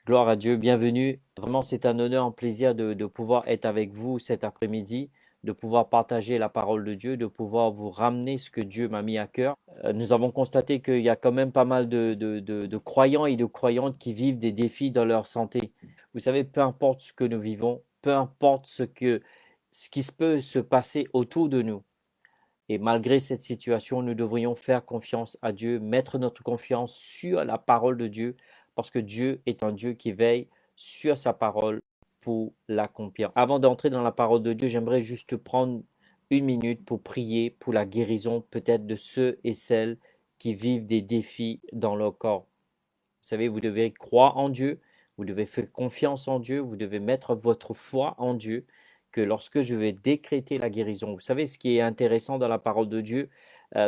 Gloire à Dieu, bienvenue. Vraiment, c'est un honneur, un plaisir de pouvoir être avec vous cet après-midi, de pouvoir partager la parole de Dieu, de pouvoir vous ramener ce que Dieu m'a mis à cœur. Nous avons constaté qu'il y a quand même pas mal de croyants et de croyantes qui vivent des défis dans leur santé. Vous savez, peu importe ce que nous vivons, peu importe ce qui peut se passer autour de nous, et malgré cette situation, nous devrions faire confiance à Dieu, mettre notre confiance sur la parole de Dieu, parce que Dieu est un Dieu qui veille sur sa parole pour l'accomplir. Avant d'entrer dans la parole de Dieu, j'aimerais juste prendre une minute pour prier pour la guérison peut-être de ceux et celles qui vivent des défis dans leur corps. Vous savez, vous devez croire en Dieu, vous devez faire confiance en Dieu, vous devez mettre votre foi en Dieu, que lorsque je vais décréter la guérison, vous savez, ce qui est intéressant dans la parole de Dieu,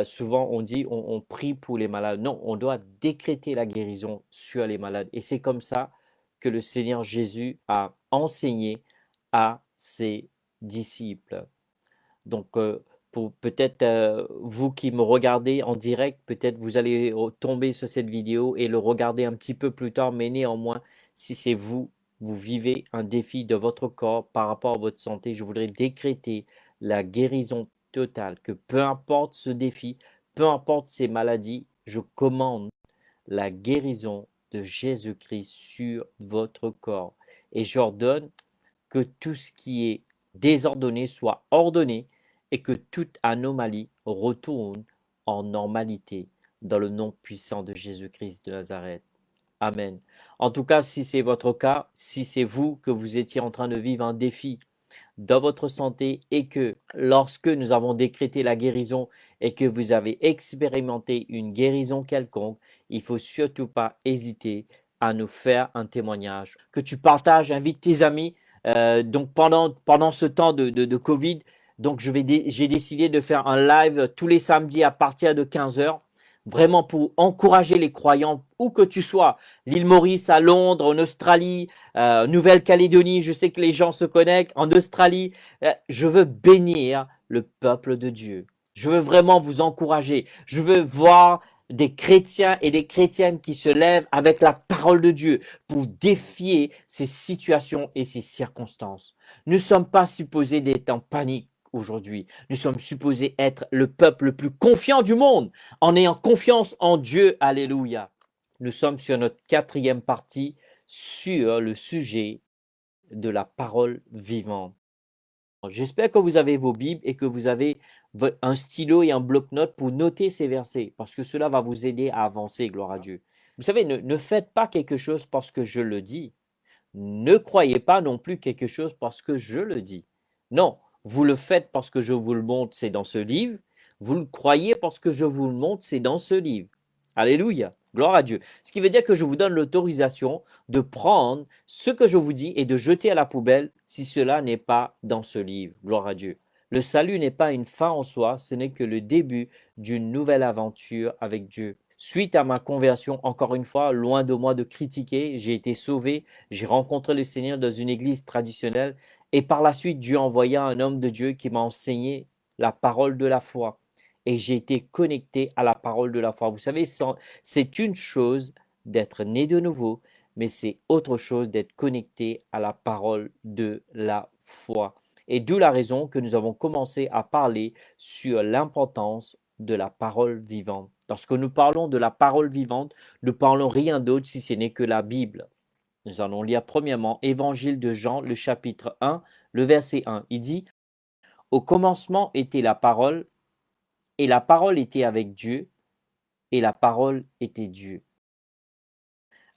souvent on dit on prie pour les malades. Non, on doit décréter la guérison sur les malades. Et c'est comme ça que le Seigneur Jésus a enseigné à ses disciples. Donc, pour peut-être vous qui me regardez en direct, peut-être vous allez tomber sur cette vidéo et le regarder un petit peu plus tard, mais néanmoins, si c'est vous, vous vivez un défi de votre corps par rapport à votre santé, je voudrais décréter la guérison totale, que peu importe ce défi, peu importe ces maladies, je commande la guérison de Jésus-Christ sur votre corps. Et j'ordonne que tout ce qui est désordonné soit ordonné et que toute anomalie retourne en normalité dans le nom puissant de Jésus-Christ de Nazareth. Amen. En tout cas, si c'est votre cas, si c'est vous que vous étiez en train de vivre un défi dans votre santé et que lorsque nous avons décrété la guérison et que vous avez expérimenté une guérison quelconque, il faut surtout pas hésiter à nous faire un témoignage, que tu partages, invite tes amis. Donc pendant ce temps de Covid, donc j'ai décidé de faire un live tous les samedis à partir de 15 heures, vraiment pour encourager les croyants où que tu sois, l'île Maurice, à Londres, en Australie, Nouvelle-Calédonie, je sais que les gens se connectent, en Australie. Je veux bénir le peuple de Dieu. Je veux vraiment vous encourager. Je veux voir des chrétiens et des chrétiennes qui se lèvent avec la parole de Dieu pour défier ces situations et ces circonstances. Nous ne sommes pas supposés d'être en panique aujourd'hui. Nous sommes supposés être le peuple le plus confiant du monde en ayant confiance en Dieu. Alléluia. Nous sommes sur notre quatrième partie sur le sujet de la parole vivante. J'espère que vous avez vos Bibles et que vous avez un stylo et un bloc-notes pour noter ces versets, parce que cela va vous aider à avancer, gloire à Dieu. Vous savez, ne faites pas quelque chose parce que je le dis. Ne croyez pas non plus quelque chose parce que je le dis. Non, vous le faites parce que je vous le montre, c'est dans ce livre. Vous le croyez parce que je vous le montre, c'est dans ce livre. Alléluia. Gloire à Dieu. Ce qui veut dire que je vous donne l'autorisation de prendre ce que je vous dis et de jeter à la poubelle si cela n'est pas dans ce livre. Gloire à Dieu. Le salut n'est pas une fin en soi, ce n'est que le début d'une nouvelle aventure avec Dieu. Suite à ma conversion, encore une fois, loin de moi de critiquer, j'ai été sauvé, j'ai rencontré le Seigneur dans une église traditionnelle et par la suite, Dieu envoya un homme de Dieu qui m'a enseigné la parole de la foi et j'ai été connecté à la parole de la foi. Vous savez, c'est une chose d'être né de nouveau, mais c'est autre chose d'être connecté à la parole de la foi. Et d'où la raison que nous avons commencé à parler sur l'importance de la parole vivante. Lorsque nous parlons de la parole vivante, nous parlons rien d'autre si ce n'est que la Bible. Nous allons lire premièrement Évangile de Jean, le chapitre 1, le verset 1. Il dit, au commencement était la parole, et la parole était avec Dieu, et la parole était Dieu.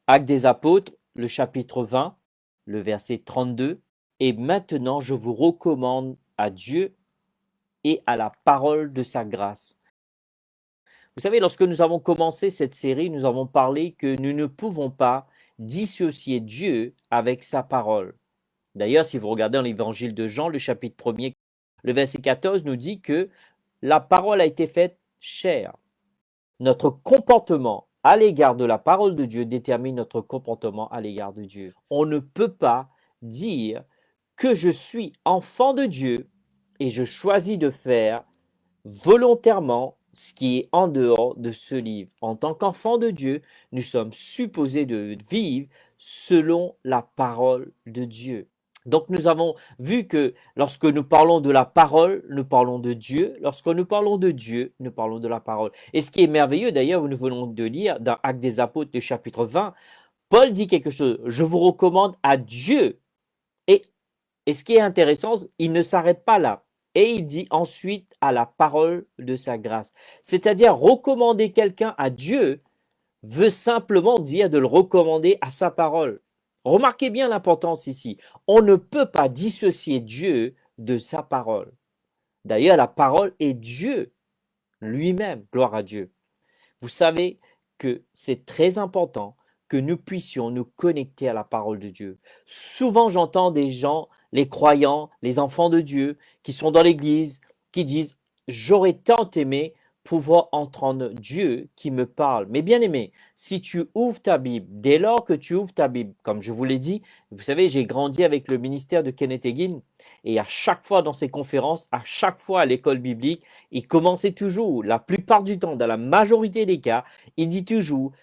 Actes des apôtres, le chapitre 20, le verset 32. Et maintenant, je vous recommande à Dieu et à la parole de sa grâce. Vous savez, lorsque nous avons commencé cette série, nous avons parlé que nous ne pouvons pas dissocier Dieu avec sa parole. D'ailleurs, si vous regardez dans l'évangile de Jean, le chapitre 1er, le verset 14 nous dit que la parole a été faite chair. Notre comportement à l'égard de la parole de Dieu détermine notre comportement à l'égard de Dieu. On ne peut pas dire que je suis enfant de Dieu et je choisis de faire volontairement ce qui est en dehors de ce livre. En tant qu'enfant de Dieu, nous sommes supposés de vivre selon la parole de Dieu. Donc nous avons vu que lorsque nous parlons de la parole, nous parlons de Dieu. Lorsque nous parlons de Dieu, nous parlons de la parole. Et ce qui est merveilleux, d'ailleurs, nous venons de lire dans Actes des Apôtres, du chapitre 20, Paul dit quelque chose. Je vous recommande à Dieu. Et ce qui est intéressant, il ne s'arrête pas là. Et il dit ensuite à la parole de sa grâce. C'est-à-dire recommander quelqu'un à Dieu veut simplement dire de le recommander à sa parole. Remarquez bien l'importance ici. On ne peut pas dissocier Dieu de sa parole. D'ailleurs, la parole est Dieu lui-même. Gloire à Dieu. Vous savez que c'est très important que nous puissions nous connecter à la parole de Dieu. Souvent, j'entends des gens, les croyants, les enfants de Dieu, qui sont dans l'église, qui disent « J'aurais tant aimé pouvoir entendre Dieu qui me parle. » Mais bien aimé, si tu ouvres ta Bible, dès lors que tu ouvres ta Bible, comme je vous l'ai dit, vous savez, j'ai grandi avec le ministère de Kenneth Hagin, et à chaque fois dans ses conférences, à chaque fois à l'école biblique, il commençait toujours, la plupart du temps, dans la majorité des cas, il dit toujours,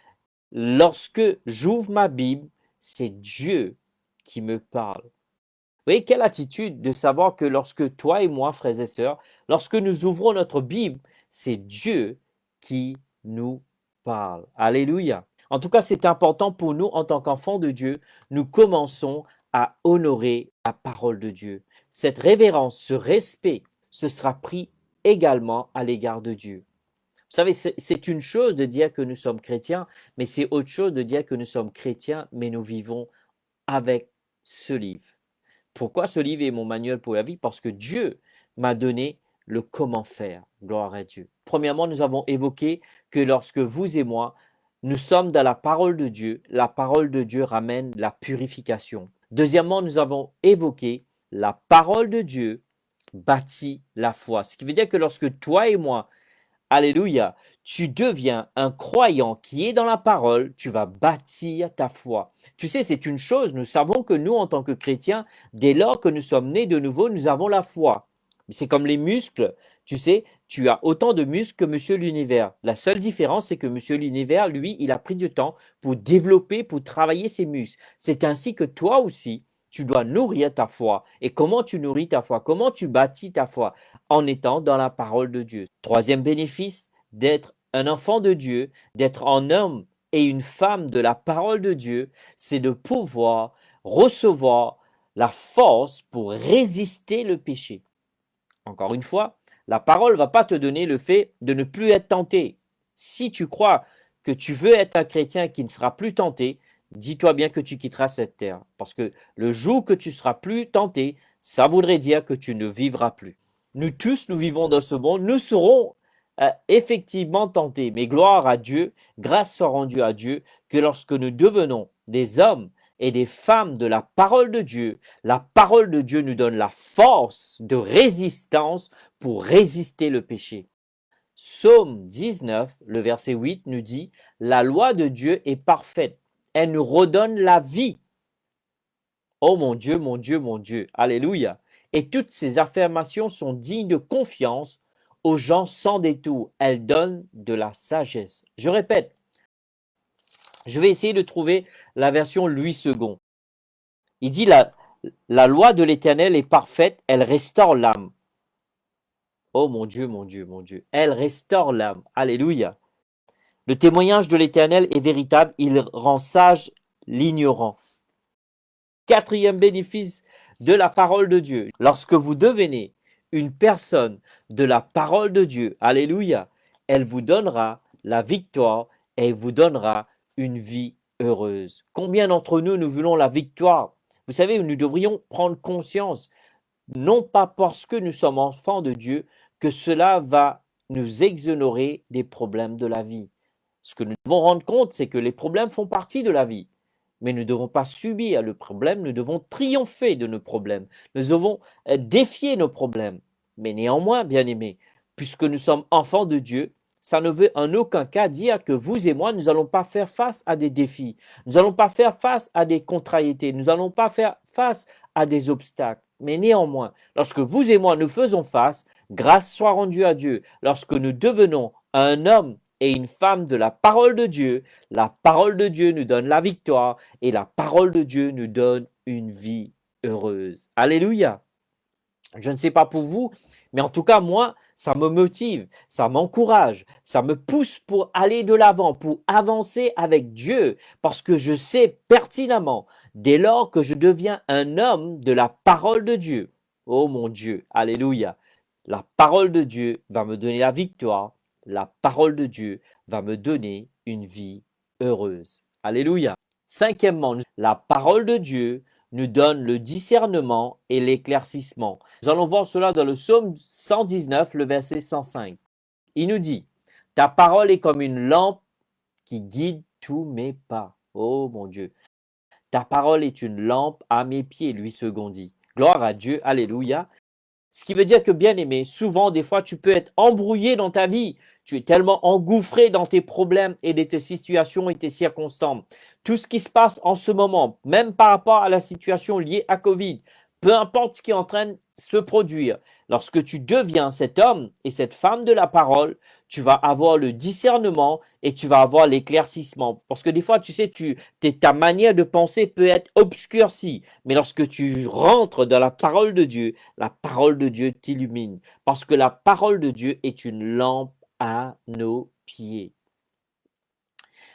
lorsque j'ouvre ma Bible, c'est Dieu qui me parle. Vous voyez, quelle attitude de savoir que lorsque toi et moi, frères et sœurs, lorsque nous ouvrons notre Bible, c'est Dieu qui nous parle. Alléluia. En tout cas, c'est important pour nous en tant qu'enfants de Dieu. Nous commençons à honorer la parole de Dieu. Cette révérence, ce respect, ce sera pris également à l'égard de Dieu. Vous savez, c'est une chose de dire que nous sommes chrétiens, mais c'est autre chose de dire que nous sommes chrétiens, mais nous vivons avec ce livre. Pourquoi ce livre est mon manuel pour la vie? Parce que Dieu m'a donné le comment faire. Gloire à Dieu. Premièrement, nous avons évoqué que lorsque vous et moi, nous sommes dans la parole de Dieu, la parole de Dieu ramène la purification. Deuxièmement, nous avons évoqué la parole de Dieu bâtit la foi. Ce qui veut dire que lorsque toi et moi, alléluia, tu deviens un croyant qui est dans la parole, tu vas bâtir ta foi. Tu sais, c'est une chose, nous savons que nous, en tant que chrétiens, dès lors que nous sommes nés de nouveau, nous avons la foi. C'est comme les muscles, tu sais, tu as autant de muscles que Monsieur l'Univers. La seule différence, c'est que Monsieur l'Univers, lui, il a pris du temps pour développer, pour travailler ses muscles. C'est ainsi que toi aussi, tu dois nourrir ta foi. Et comment tu nourris ta foi? Comment tu bâtis ta foi? En étant dans la parole de Dieu. Troisième bénéfice, d'être un enfant de Dieu, d'être un homme et une femme de la parole de Dieu, c'est de pouvoir recevoir la force pour résister le péché. Encore une fois, la parole ne va pas te donner le fait de ne plus être tenté. Si tu crois que tu veux être un chrétien qui ne sera plus tenté, dis-toi bien que tu quitteras cette terre. Parce que le jour que tu seras plus tenté, ça voudrait dire que tu ne vivras plus. Nous tous, nous vivons dans ce monde, nous serons effectivement tentés. Mais gloire à Dieu, grâce soit rendue à Dieu, que lorsque nous devenons des hommes et des femmes de la parole de Dieu, la parole de Dieu nous donne la force de résistance pour résister le péché. Psaume 19, le verset 8 nous dit, la loi de Dieu est parfaite, elle nous redonne la vie. Oh mon Dieu, mon Dieu, mon Dieu, alléluia. Et toutes ces affirmations sont dignes de confiance aux gens sans détour. Elles donnent de la sagesse. Je répète, je vais essayer de trouver la version Louis II. Il dit la loi de l'Éternel est parfaite, elle restaure l'âme. Oh mon Dieu, mon Dieu, mon Dieu. Elle restaure l'âme. Alléluia. Le témoignage de l'Éternel est véritable, il rend sage l'ignorant. Quatrième bénéfice de la parole de Dieu. Lorsque vous devenez une personne de la parole de Dieu, alléluia, elle vous donnera la victoire et elle vous donnera une vie heureuse. Combien d'entre nous, nous voulons la victoire? Vous savez, nous devrions prendre conscience, non pas parce que nous sommes enfants de Dieu, que cela va nous exonérer des problèmes de la vie. Ce que nous devons rendre compte, c'est que les problèmes font partie de la vie. Mais nous ne devons pas subir le problème, nous devons triompher de nos problèmes. Nous devons défier nos problèmes. Mais néanmoins, bien-aimés, puisque nous sommes enfants de Dieu, ça ne veut en aucun cas dire que vous et moi, nous n'allons pas faire face à des défis. Nous n'allons pas faire face à des contrariétés. Nous n'allons pas faire face à des obstacles. Mais néanmoins, lorsque vous et moi nous faisons face, grâce soit rendue à Dieu, lorsque nous devenons un homme et une femme de la parole de Dieu, la parole de Dieu nous donne la victoire et la parole de Dieu nous donne une vie heureuse. Alléluia. Je ne sais pas pour vous, mais en tout cas, moi, ça me motive, ça m'encourage, ça me pousse pour aller de l'avant, pour avancer avec Dieu, parce que je sais pertinemment, dès lors que je deviens un homme de la parole de Dieu, oh mon Dieu, alléluia, la parole de Dieu va me donner la victoire, la parole de Dieu va me donner une vie heureuse. Alléluia. Cinquièmement, la parole de Dieu nous donne le discernement et l'éclaircissement. Nous allons voir cela dans le psaume 119, le verset 105. Il nous dit, ta parole est comme une lampe qui guide tous mes pas. Oh mon Dieu. Ta parole est une lampe à mes pieds, lui second dit. Gloire à Dieu, alléluia. Ce qui veut dire que, bien aimé, souvent, des fois, tu peux être embrouillé dans ta vie. Tu es tellement engouffré dans tes problèmes et de tes situations et tes circonstances. Tout ce qui se passe en ce moment, même par rapport à la situation liée à Covid, peu importe ce qui est en train de se produire, lorsque tu deviens cet homme et cette femme de la parole, tu vas avoir le discernement et tu vas avoir l'éclaircissement. Parce que des fois, tu sais, ta manière de penser peut être obscurcie. Mais lorsque tu rentres dans la parole de Dieu t'illumine. Parce que la parole de Dieu est une lampe à nos pieds.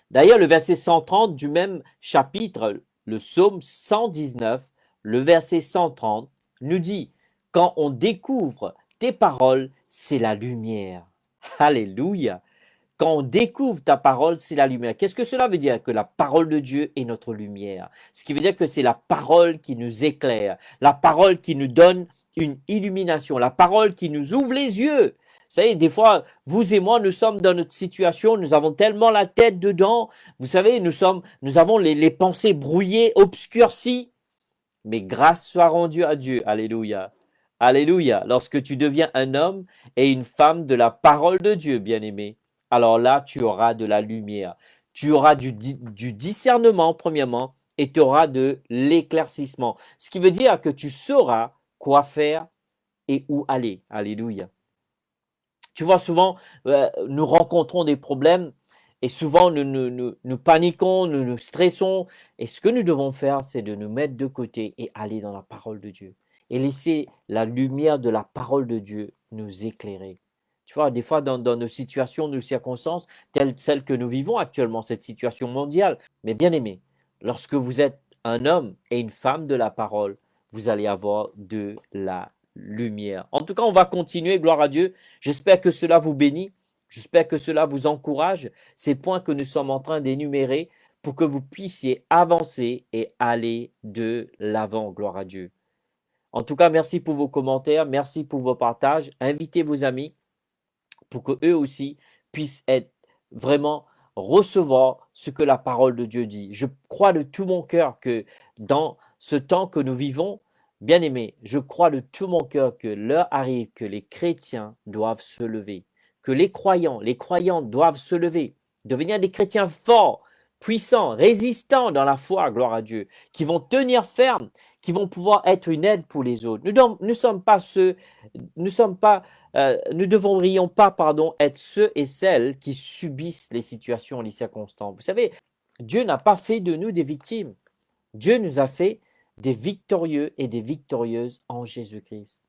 D'ailleurs, le verset 130 du même chapitre, le psaume 119, le verset 130, nous dit, quand on découvre tes paroles, c'est la lumière. Alléluia. Quand on découvre ta parole, c'est la lumière. Qu'est-ce que cela veut dire? Que la parole de Dieu est notre lumière. Ce qui veut dire que c'est la parole qui nous éclaire, la parole qui nous donne une illumination, la parole qui nous ouvre les yeux. Vous savez, des fois, vous et moi, nous sommes dans notre situation, nous avons tellement la tête dedans. Vous savez, nous avons les pensées brouillées, obscurcies. Mais grâce soit rendue à Dieu. Alléluia. Alléluia. Lorsque tu deviens un homme et une femme de la parole de Dieu, bien-aimé, alors là, tu auras de la lumière. Tu auras du discernement, premièrement, et tu auras de l'éclaircissement. Ce qui veut dire que tu sauras quoi faire et où aller. Alléluia. Tu vois, souvent, nous rencontrons des problèmes et souvent nous paniquons, nous stressons. Et ce que nous devons faire, c'est de nous mettre de côté et aller dans la parole de Dieu. Et laisser la lumière de la parole de Dieu nous éclairer. Tu vois, des fois, dans nos situations, nos circonstances, telles celles que nous vivons actuellement, cette situation mondiale. Mais bien aimé, lorsque vous êtes un homme et une femme de la parole, vous allez avoir de la lumière. En tout cas, on va continuer, gloire à Dieu. J'espère que cela vous bénit. J'espère que cela vous encourage. Ces points que nous sommes en train d'énumérer pour que vous puissiez avancer et aller de l'avant, gloire à Dieu. En tout cas, merci pour vos commentaires, merci pour vos partages. Invitez vos amis pour que eux aussi puissent être vraiment recevoir ce que la parole de Dieu dit. Je crois de tout mon cœur que dans ce temps que nous vivons, bien aimés, je crois de tout mon cœur que l'heure arrive que les chrétiens doivent se lever, que les croyants doivent se lever, devenir des chrétiens forts, puissants, résistants dans la foi, gloire à Dieu, qui vont tenir ferme, qui vont pouvoir être une aide pour les autres. Nous ne sommes pas nous ne devrions pas, être ceux et celles qui subissent les situations, les circonstances. Vous savez, Dieu n'a pas fait de nous des victimes. Dieu nous a fait des victorieux et des victorieuses en Jésus-Christ.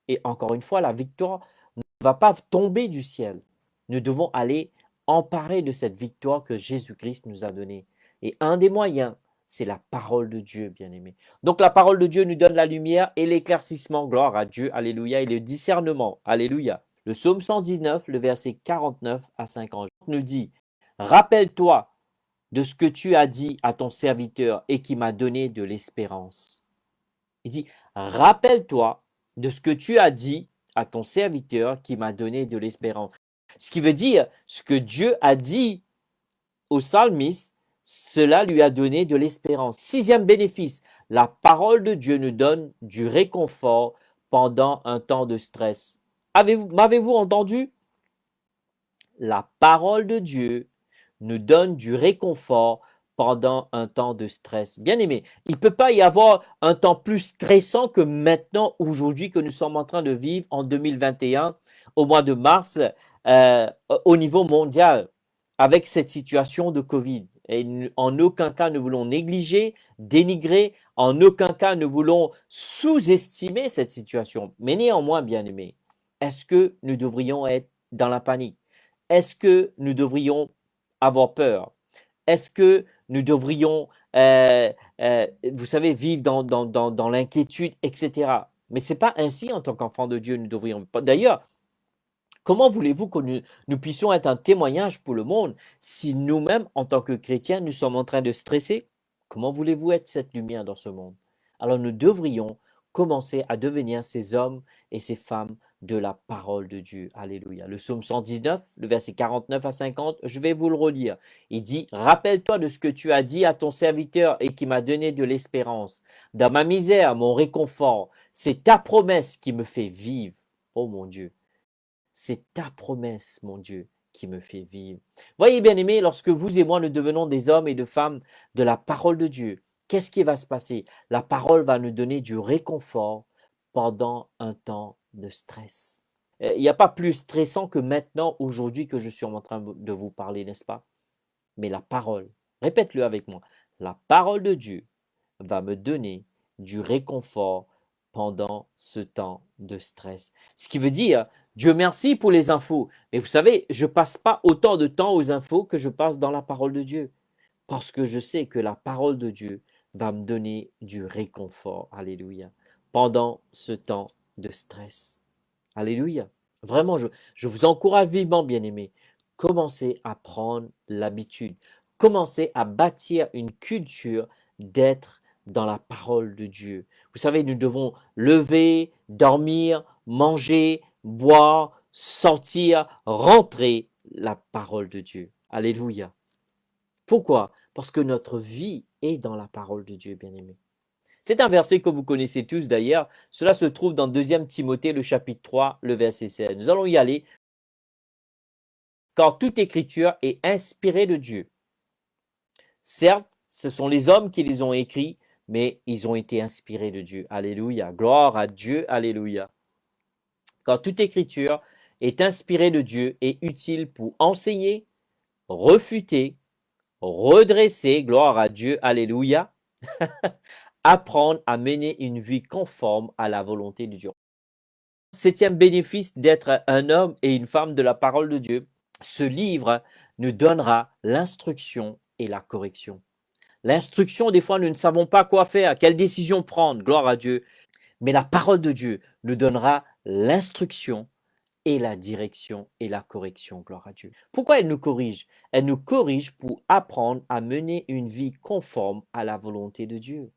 Et encore une fois, la victoire ne va pas tomber du ciel. Nous devons aller emparer de cette victoire que Jésus-Christ nous a donnée. Et un des moyens, c'est la parole de Dieu, bien-aimé. Donc la parole de Dieu nous donne la lumière et l'éclaircissement, gloire à Dieu, alléluia, et le discernement, alléluia. Le psaume 119, le verset 49 à 50 nous dit, rappelle-toi de ce que tu as dit à ton serviteur et qui m'a donné de l'espérance. Il dit, rappelle-toi de ce que tu as dit à ton serviteur qui m'a donné de l'espérance. Ce qui veut dire, ce que Dieu a dit au psalmiste, cela lui a donné de l'espérance. Sixième bénéfice, la parole de Dieu nous donne du réconfort pendant un temps de stress. M'avez-vous entendu? La parole de Dieu nous donne du réconfort pendant un temps de stress. Bien aimé, il ne peut pas y avoir un temps plus stressant que maintenant, aujourd'hui, que nous sommes en train de vivre en 2021, au mois de mars, au niveau mondial. avec cette situation de Covid. Et en aucun cas ne voulons négliger, dénigrer, en aucun cas ne voulons sous-estimer cette situation. Mais néanmoins, bien-aimés, est-ce que nous devrions être dans la panique? Est-ce que nous devrions avoir peur? Est-ce que nous devrions, vous savez, vivre dans l'inquiétude, etc. Mais ce n'est pas ainsi en tant qu'enfant de Dieu, nous devrions. D'ailleurs, comment voulez-vous que nous puissions être un témoignage pour le monde si nous-mêmes, en tant que chrétiens, nous sommes en train de stresser? Comment voulez-vous être cette lumière dans ce monde? Alors nous devrions commencer à devenir ces hommes et ces femmes de la parole de Dieu. Alléluia. Le psaume 119, le verset 49 à 50, je vais vous le relire. Il dit, « Rappelle-toi de ce que tu as dit à ton serviteur et qui m'a donné de l'espérance. Dans ma misère, mon réconfort, c'est ta promesse qui me fait vivre. Oh mon Dieu. C'est ta promesse, mon Dieu, qui me fait vivre. » Voyez, bien-aimés, lorsque vous et moi, nous devenons des hommes et des femmes de la parole de Dieu, qu'est-ce qui va se passer? La parole va nous donner du réconfort pendant un temps de stress. Il n'y a pas plus stressant que maintenant, aujourd'hui, que je suis en train de vous parler, n'est-ce pas? Mais la parole, répète-le avec moi, la parole de Dieu va me donner du réconfort pendant ce temps de stress. Ce qui veut dire, Dieu merci pour les infos. Mais vous savez, je ne passe pas autant de temps aux infos que je passe dans la parole de Dieu. Parce que je sais que la parole de Dieu va me donner du réconfort. Alléluia. Pendant ce temps de stress. Alléluia. Vraiment, je vous encourage vivement, bien-aimés. Commencez à prendre l'habitude. Commencez à bâtir une culture d'être dans la parole de Dieu. Vous savez, nous devons lever, dormir, manger, boire, sortir, rentrer la parole de Dieu. Alléluia. Pourquoi? Parce que notre vie est dans la parole de Dieu, bien-aimés. C'est un verset que vous connaissez tous d'ailleurs. Cela se trouve dans 2 Timothée, le chapitre 3, le verset 16. Nous allons y aller. Car toute écriture est inspirée de Dieu. Certes, ce sont les hommes qui les ont écrits, mais ils ont été inspirés de Dieu. Alléluia. Gloire à Dieu. Alléluia. Car toute écriture est inspirée de Dieu et utile pour enseigner, refuter, redresser. Gloire à Dieu. Alléluia. Apprendre à mener une vie conforme à la volonté de Dieu. Septième bénéfice d'être un homme et une femme de la parole de Dieu, ce livre nous donnera l'instruction et la correction. L'instruction, des fois, nous ne savons pas quoi faire, quelle décision prendre, gloire à Dieu. Mais la parole de Dieu nous donnera l'instruction et la direction et la correction, gloire à Dieu. Pourquoi elle nous corrige? Elle nous corrige pour apprendre à mener une vie conforme à la volonté de Dieu.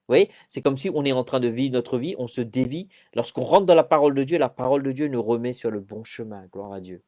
Vous voyez, c'est comme si on est en train de vivre notre vie, on se dévie. Lorsqu'on rentre dans la parole de Dieu, la parole de Dieu nous remet sur le bon chemin. Gloire à Dieu.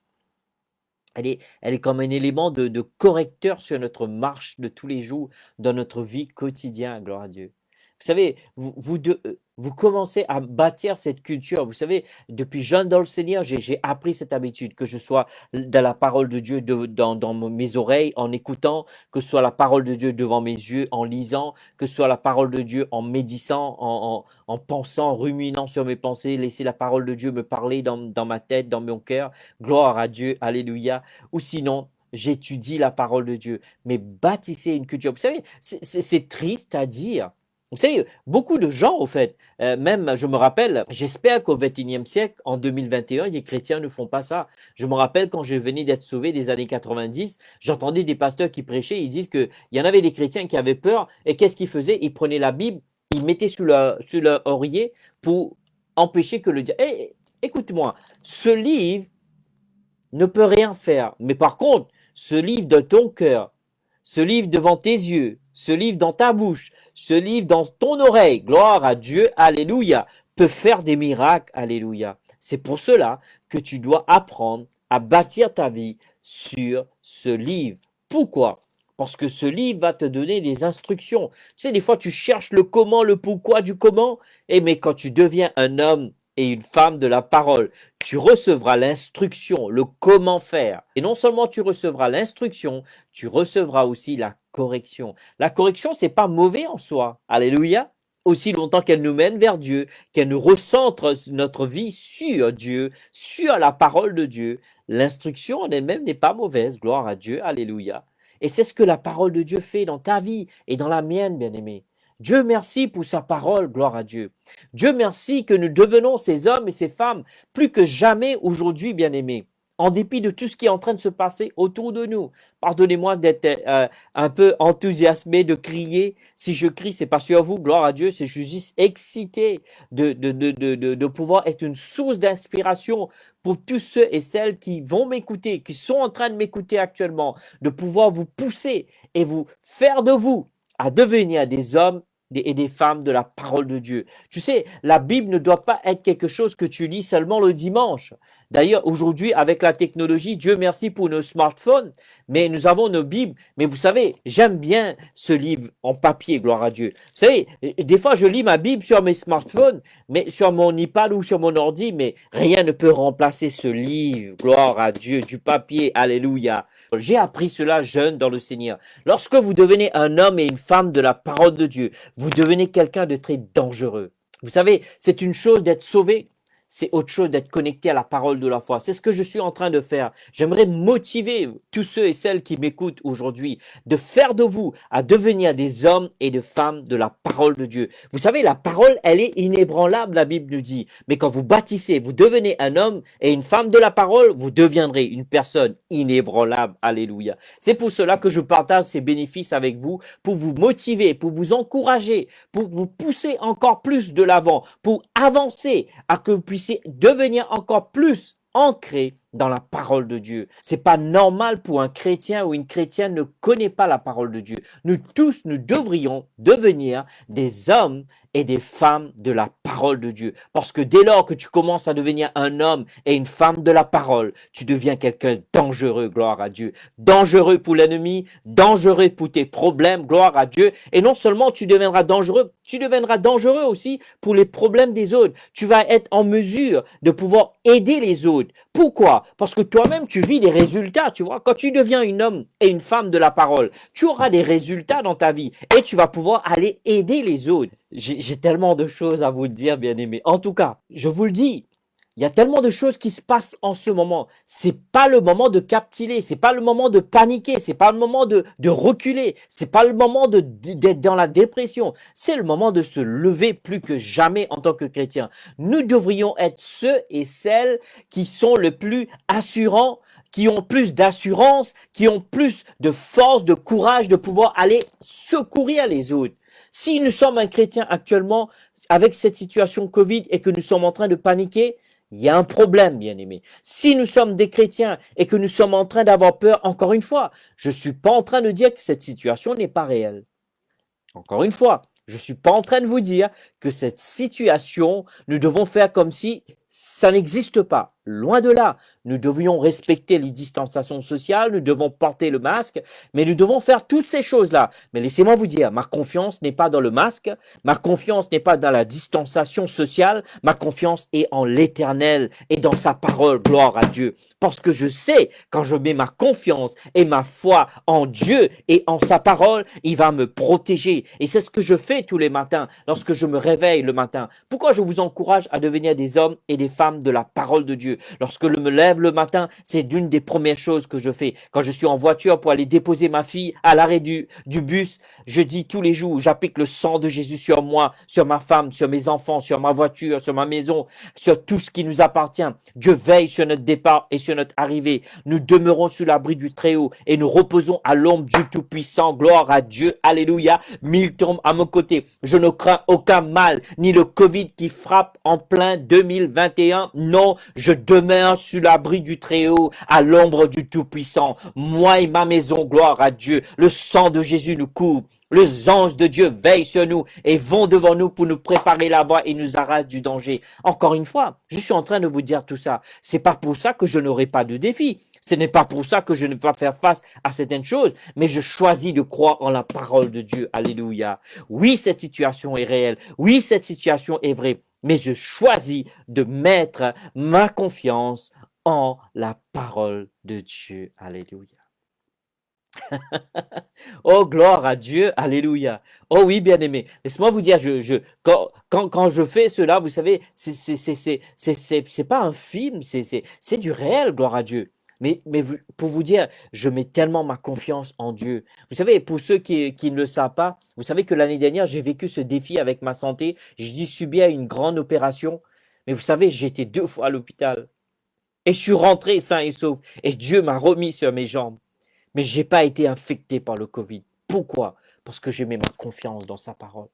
Elle est comme un élément de correcteur sur notre marche de tous les jours, dans notre vie quotidienne. Gloire à Dieu. Vous savez, vous commencez à bâtir cette culture. Vous savez, depuis jeune dans le Seigneur, j'ai appris cette habitude, que je sois dans la parole de Dieu dans mes oreilles, en écoutant, que ce soit la parole de Dieu devant mes yeux, en lisant, que ce soit la parole de Dieu en médisant, en pensant, en ruminant sur mes pensées, laisser la parole de Dieu me parler dans ma tête, dans mon cœur. Gloire à Dieu, alléluia. Ou sinon, j'étudie la parole de Dieu. Mais bâtissez une culture. Vous savez, c'est triste à dire. Vous savez, beaucoup de gens, au fait, même, je me rappelle, j'espère qu'au XXIe siècle, en 2021, les chrétiens ne font pas ça. Je me rappelle quand je venais d'être sauvé des années 90, j'entendais des pasteurs qui prêchaient, ils disent qu'il y en avait des chrétiens qui avaient peur, et qu'est-ce qu'ils faisaient? Ils prenaient la Bible, ils mettaient sur leur oreiller pour empêcher que le diable... Écoute-moi, ce livre ne peut rien faire, mais par contre, ce livre de ton cœur, ce livre devant tes yeux, ce livre dans ta bouche, ce livre dans ton oreille, gloire à Dieu, alléluia, peut faire des miracles, alléluia. C'est pour cela que tu dois apprendre à bâtir ta vie sur ce livre. Pourquoi? Parce que ce livre va te donner des instructions. Tu sais, des fois, tu cherches le comment, le pourquoi du comment, mais quand tu deviens un homme et une femme de la parole, tu recevras l'instruction, le comment faire. Et non seulement tu recevras l'instruction, tu recevras aussi la correction. La correction, c'est pas mauvais en soi. Alléluia. Aussi longtemps qu'elle nous mène vers Dieu, qu'elle nous recentre notre vie sur Dieu, sur la parole de Dieu, l'instruction en elle-même n'est pas mauvaise, gloire à Dieu, alléluia. Et c'est ce que la parole de Dieu fait dans ta vie et dans la mienne, bien-aimé. Dieu merci pour sa parole, gloire à Dieu. Dieu merci que nous devenons ces hommes et ces femmes plus que jamais aujourd'hui, bien-aimés, en dépit de tout ce qui est en train de se passer autour de nous. Pardonnez-moi d'être un peu enthousiasmé, de crier. Si je crie, c'est pas sur vous, gloire à Dieu, c'est juste excité de pouvoir être une source d'inspiration pour tous ceux et celles qui vont m'écouter, qui sont en train de m'écouter actuellement, de pouvoir vous pousser et vous faire de vous à devenir des hommes et des femmes de la parole de Dieu. Tu sais, la Bible ne doit pas être quelque chose que tu lis seulement le dimanche. D'ailleurs, aujourd'hui, avec la technologie, Dieu merci pour nos smartphones, mais nous avons nos Bibles. Mais vous savez, j'aime bien ce livre en papier, gloire à Dieu. Vous savez, des fois, je lis ma Bible sur mes smartphones, mais sur mon iPad ou sur mon ordi, mais rien ne peut remplacer ce livre, gloire à Dieu, du papier, alléluia. J'ai appris cela jeune dans le Seigneur. Lorsque vous devenez un homme et une femme de la parole de Dieu, vous devenez quelqu'un de très dangereux. Vous savez, c'est une chose d'être sauvé, c'est autre chose d'être connecté à la parole de la foi. C'est ce que je suis en train de faire. J'aimerais motiver tous ceux et celles qui m'écoutent aujourd'hui de faire de vous à devenir des hommes et des femmes de la parole de Dieu. Vous savez, la parole, elle est inébranlable, la Bible nous dit. Mais quand vous bâtissez, vous devenez un homme et une femme de la parole, vous deviendrez une personne inébranlable. Alléluia. C'est pour cela que je partage ces bénéfices avec vous, pour vous motiver, pour vous encourager, pour vous pousser encore plus de l'avant, pour avancer, à que vous puissiez devenir encore plus ancré dans la parole de Dieu. C'est pas normal pour un chrétien ou une chrétienne ne connaît pas la parole de Dieu. Nous tous, nous devrions devenir des hommes et des femmes de la parole de Dieu. Parce que dès lors que tu commences à devenir un homme et une femme de la parole, tu deviens quelqu'un de dangereux, gloire à Dieu. Dangereux pour l'ennemi, dangereux pour tes problèmes, gloire à Dieu. Et non seulement tu deviendras dangereux aussi pour les problèmes des autres. Tu vas être en mesure de pouvoir aider les autres. Pourquoi? Parce que toi-même, tu vis des résultats, tu vois. Quand tu deviens un homme et une femme de la parole, tu auras des résultats dans ta vie et tu vas pouvoir aller aider les autres. J'ai tellement de choses à vous dire, bien-aimés. En tout cas, je vous le dis, il y a tellement de choses qui se passent en ce moment. C'est pas le moment de capituler, c'est pas le moment de paniquer, c'est pas le moment de reculer, c'est pas le moment d'être dans la dépression. C'est le moment de se lever plus que jamais en tant que chrétien. Nous devrions être ceux et celles qui sont le plus assurants, qui ont plus d'assurance, qui ont plus de force, de courage de pouvoir aller secourir les autres. Si nous sommes un chrétien actuellement avec cette situation Covid et que nous sommes en train de paniquer, il y a un problème, bien aimé. Si nous sommes des chrétiens et que nous sommes en train d'avoir peur, encore une fois, je ne suis pas en train de dire que cette situation n'est pas réelle. Encore une fois, je ne suis pas en train de vous dire que cette situation, nous devons faire comme si ça n'existe pas. Loin de là, nous devions respecter les distanciations sociales, nous devons porter le masque, mais nous devons faire toutes ces choses-là. Mais laissez-moi vous dire, ma confiance n'est pas dans le masque, ma confiance n'est pas dans la distanciation sociale, ma confiance est en l'Éternel et dans sa parole, gloire à Dieu. Parce que je sais, quand je mets ma confiance et ma foi en Dieu et en sa parole, il va me protéger. Et c'est ce que je fais tous les matins, lorsque je me réveille le matin. Pourquoi je vous encourage à devenir des hommes et des femmes de la parole de Dieu? Lorsque je me lève le matin, c'est d'une des premières choses que je fais. Quand je suis en voiture pour aller déposer ma fille à l'arrêt du bus, je dis tous les jours, j'applique le sang de Jésus sur moi, sur ma femme, sur mes enfants, sur ma voiture, sur ma maison, sur tout ce qui nous appartient. Dieu veille sur notre départ et sur notre arrivée. Nous demeurons sous l'abri du Très-Haut et nous reposons à l'ombre du Tout-Puissant. Gloire à Dieu. Alléluia. Mille tombent à mon côté. Je ne crains aucun mal, ni le Covid qui frappe en plein 2021. Non, je demeure sous l'abri du Très-Haut, à l'ombre du Tout-Puissant. Moi et ma maison, gloire à Dieu. Le sang de Jésus nous couvre. Les anges de Dieu veillent sur nous et vont devant nous pour nous préparer la voie et nous arrachent du danger. Encore une fois, je suis en train de vous dire tout ça. C'est pas pour ça que je n'aurai pas de défi. Ce n'est pas pour ça que je ne peux pas faire face à certaines choses, mais je choisis de croire en la parole de Dieu. Alléluia. Oui, cette situation est réelle. Oui, cette situation est vraie. Mais je choisis de mettre ma confiance en la parole de Dieu. Alléluia. Oh, gloire à Dieu, alléluia. Oh oui, bien-aimé. Laisse-moi vous dire, quand je fais cela, vous savez, c'est pas un film, c'est du réel, gloire à Dieu. Pour vous dire, je mets tellement ma confiance en Dieu. Vous savez, pour ceux qui ne le savent pas, vous savez que l'année dernière, j'ai vécu ce défi avec ma santé. J'ai dû subir une grande opération. Mais vous savez, j'ai été 2 fois à l'hôpital. Et je suis rentré sain et sauf. Et Dieu m'a remis sur mes jambes. Mais je n'ai pas été infecté par le Covid. Pourquoi? Parce que j'ai mis ma confiance dans sa parole.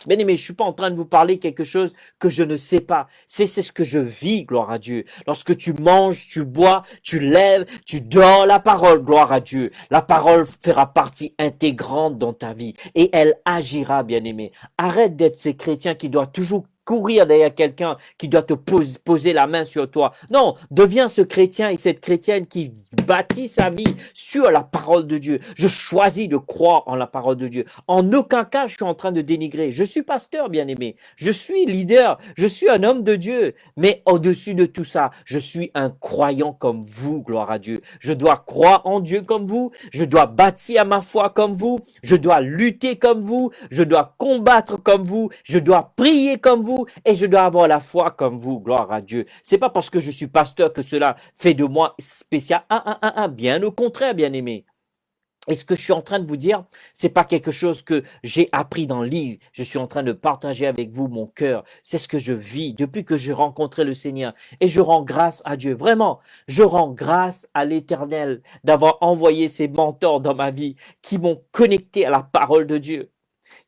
Bien-aimé, je ne suis pas en train de vous parler quelque chose que je ne sais pas. C'est ce que je vis, gloire à Dieu. Lorsque tu manges, tu bois, tu lèves, tu dors la parole, gloire à Dieu. La parole fera partie intégrante dans ta vie et elle agira, bien-aimé. Arrête d'être ces chrétiens qui doivent toujours courir derrière quelqu'un qui doit te poser la main sur toi. Non, deviens ce chrétien et cette chrétienne qui bâtit sa vie sur la parole de Dieu. Je choisis de croire en la parole de Dieu. En aucun cas, je suis en train de dénigrer. Je suis pasteur, bien-aimé. Je suis leader. Je suis un homme de Dieu. Mais au-dessus de tout ça, je suis un croyant comme vous, gloire à Dieu. Je dois croire en Dieu comme vous. Je dois bâtir ma foi comme vous. Je dois lutter comme vous. Je dois combattre comme vous. Je dois prier comme vous. Et je dois avoir la foi comme vous, gloire à Dieu. C'est pas parce que je suis pasteur que cela fait de moi spécial. Bien au contraire, bien-aimé. Et ce que je suis en train de vous dire, c'est pas quelque chose que j'ai appris dans le livre. Je suis en train de partager avec vous mon cœur. C'est ce que je vis depuis que j'ai rencontré le Seigneur. Et je rends grâce à Dieu. Vraiment, je rends grâce à l'Éternel d'avoir envoyé ces mentors dans ma vie qui m'ont connecté à la parole de Dieu,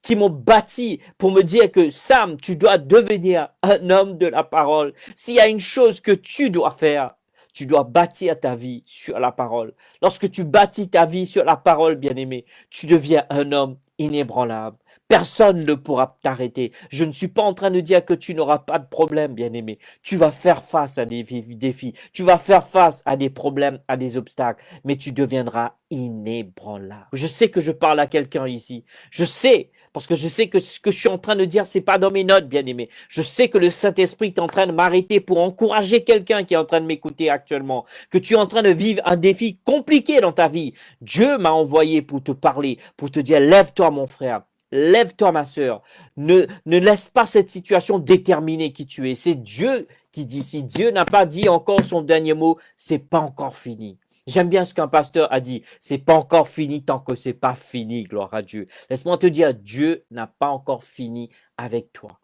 qui m'ont bâti pour me dire que Sam, tu dois devenir un homme de la parole. S'il y a une chose que tu dois faire, tu dois bâtir ta vie sur la parole. Lorsque tu bâtis ta vie sur la parole, bien-aimé, tu deviens un homme inébranlable. Personne ne pourra t'arrêter. Je ne suis pas en train de dire que tu n'auras pas de problème, bien-aimé. Tu vas faire face à des défis. Tu vas faire face à des problèmes, à des obstacles. Mais tu deviendras inébranlable. Je sais que je parle à quelqu'un ici. Je sais, parce que je sais que ce que je suis en train de dire, c'est pas dans mes notes, bien-aimé. Je sais que le Saint-Esprit est en train de m'arrêter pour encourager quelqu'un qui est en train de m'écouter actuellement. Que tu es en train de vivre un défi compliqué dans ta vie. Dieu m'a envoyé pour te parler, pour te dire, lève-toi, mon frère. Lève-toi, ma sœur. Ne laisse pas cette situation déterminer qui tu es. C'est Dieu qui dit. Si Dieu n'a pas dit encore son dernier mot, c'est pas encore fini. J'aime bien ce qu'un pasteur a dit. C'est pas encore fini tant que c'est pas fini, gloire à Dieu. Laisse-moi te dire, Dieu n'a pas encore fini avec toi.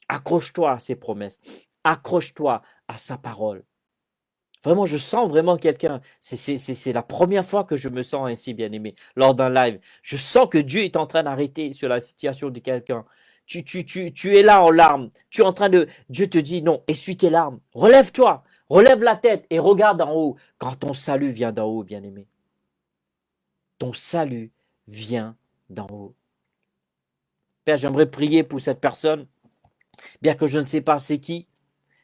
Accroche-toi à ses promesses. Accroche-toi à sa parole. Vraiment, je sens vraiment quelqu'un. C'est la première fois que je me sens ainsi, bien-aimé, lors d'un live. Je sens que Dieu est en train d'arrêter sur la situation de quelqu'un. Tu es là en larmes. Tu es en train de... Dieu te dit, non, essuie tes larmes. Relève-toi. Relève la tête et regarde en haut. Quand ton salut vient d'en haut, bien-aimé. Ton salut vient d'en haut. Père, j'aimerais prier pour cette personne, bien que je ne sais pas c'est qui.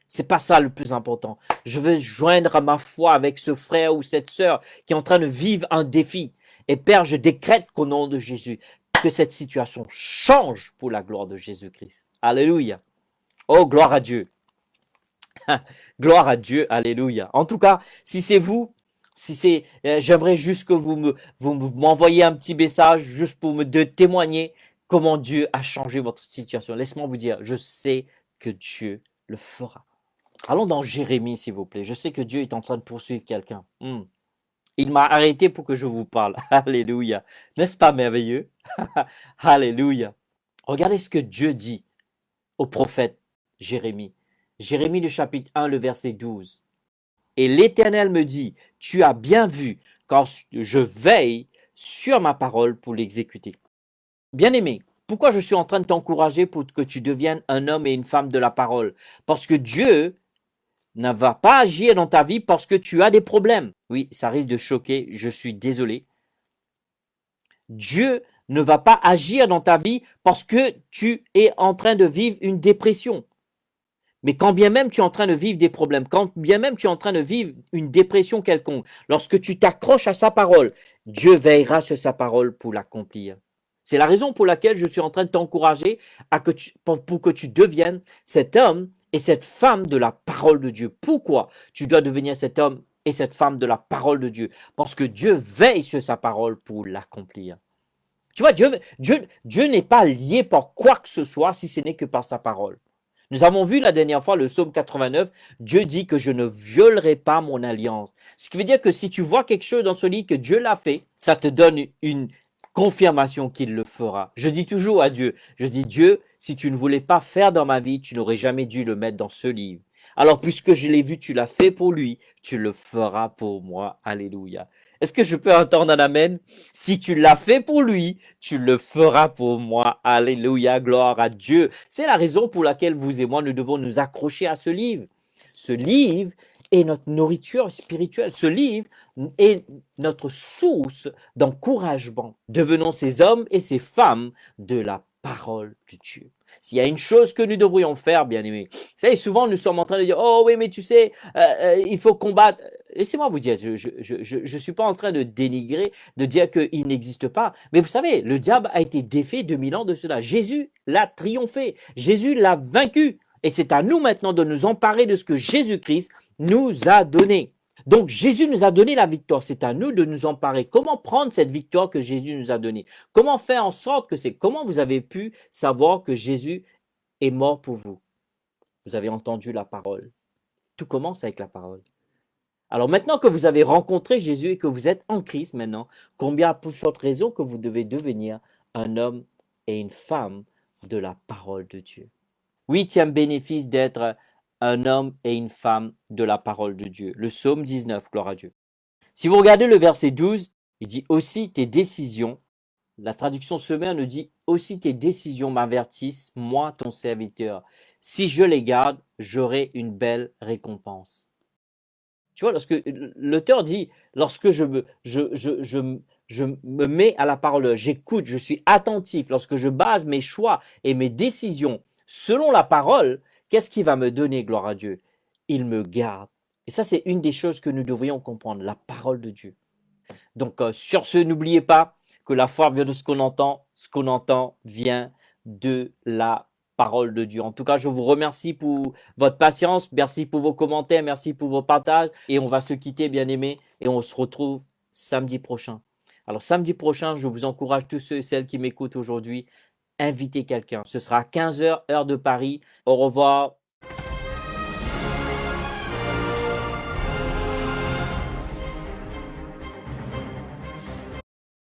C'est pas ça le plus important. Je veux joindre ma foi avec ce frère ou cette sœur qui est en train de vivre un défi. Et Père, je décrète qu'au nom de Jésus, que cette situation change pour la gloire de Jésus-Christ. Alléluia. Oh, gloire à Dieu. Gloire à Dieu. Alléluia. En tout cas, si c'est vous, j'aimerais juste que vous m'envoyiez un petit message juste pour me témoigner comment Dieu a changé votre situation. Laisse-moi vous dire, je sais que Dieu le fera. Allons dans Jérémie, s'il vous plaît. Je sais que Dieu est en train de poursuivre quelqu'un. Il m'a arrêté pour que je vous parle. Alléluia. N'est-ce pas merveilleux? Alléluia. Regardez ce que Dieu dit au prophète Jérémie. Jérémie, le chapitre 1, le verset 12. Et l'Éternel me dit, tu as bien vu quand je veille sur ma parole pour l'exécuter. Bien-aimé, pourquoi je suis en train de t'encourager pour que tu deviennes un homme et une femme de la parole? Parce que Dieu ne va pas agir dans ta vie parce que tu as des problèmes. Oui, ça risque de choquer, je suis désolé. Dieu ne va pas agir dans ta vie parce que tu es en train de vivre une dépression. Mais quand bien même tu es en train de vivre des problèmes, quand bien même tu es en train de vivre une dépression quelconque, lorsque tu t'accroches à sa parole, Dieu veillera sur sa parole pour l'accomplir. C'est la raison pour laquelle je suis en train de t'encourager pour que tu deviennes cet homme et cette femme de la parole de Dieu. Pourquoi tu dois devenir cet homme et cette femme de la parole de Dieu? Parce que Dieu veille sur sa parole pour l'accomplir. Tu vois, Dieu n'est pas lié par quoi que ce soit si ce n'est que par sa parole. Nous avons vu la dernière fois le psaume 89, Dieu dit que je ne violerai pas mon alliance. Ce qui veut dire que si tu vois quelque chose dans ce livre que Dieu l'a fait, ça te donne une confirmation qu'il le fera. Je dis toujours à Dieu, je dis Dieu, si tu ne voulais pas faire dans ma vie, tu n'aurais jamais dû le mettre dans ce livre. Alors puisque je l'ai vu, tu l'as fait pour lui, tu le feras pour moi. Alléluia. Est-ce que je peux entendre un amen? Si tu l'as fait pour lui, tu le feras pour moi. Alléluia, gloire à Dieu. C'est la raison pour laquelle vous et moi, nous devons nous accrocher à ce livre. Ce livre est notre nourriture spirituelle. Ce livre est notre source d'encouragement. Devenons ces hommes et ces femmes de la parole de Dieu. S'il y a une chose que nous devrions faire, bien aimés, vous savez, souvent nous sommes en train de dire, oh oui, mais tu sais, il faut combattre. Laissez-moi vous dire, je suis pas en train de dénigrer, de dire qu'il n'existe pas. Mais vous savez, le diable a été défait 2000 ans de cela. Jésus l'a triomphé. Jésus l'a vaincu. Et c'est à nous maintenant de nous emparer de ce que Jésus-Christ nous a donné. Donc Jésus nous a donné la victoire, c'est à nous de nous emparer. Comment prendre cette victoire que Jésus nous a donnée? Comment faire en sorte que comment vous avez pu savoir que Jésus est mort pour vous? Vous avez entendu la parole. Tout commence avec la parole. Alors maintenant que vous avez rencontré Jésus et que vous êtes en Christ maintenant, combien plus forte raison que vous devez devenir un homme et une femme de la parole de Dieu. Huitième bénéfice d'être un homme et une femme de la parole de Dieu. Le psaume 19, gloire à Dieu. Si vous regardez le verset 12, il dit aussi tes décisions. La traduction Semeur nous dit aussi tes décisions m'avertissent, moi ton serviteur. Si je les garde, j'aurai une belle récompense. Tu vois, lorsque l'auteur dit, lorsque je me mets à la parole, j'écoute, je suis attentif, lorsque je base mes choix et mes décisions selon la parole, qu'est-ce qui va me donner, gloire à Dieu? Il me garde. Et ça, c'est une des choses que nous devrions comprendre, la parole de Dieu. Donc, sur ce, n'oubliez pas que la foi vient de ce qu'on entend vient de la parole de Dieu. En tout cas, je vous remercie pour votre patience, merci pour vos commentaires, merci pour vos partages, et on va se quitter, bien aimés, et on se retrouve samedi prochain. Alors, samedi prochain, je vous encourage tous ceux et celles qui m'écoutent aujourd'hui, invitez quelqu'un. Ce sera à 15h, heure de Paris. Au revoir.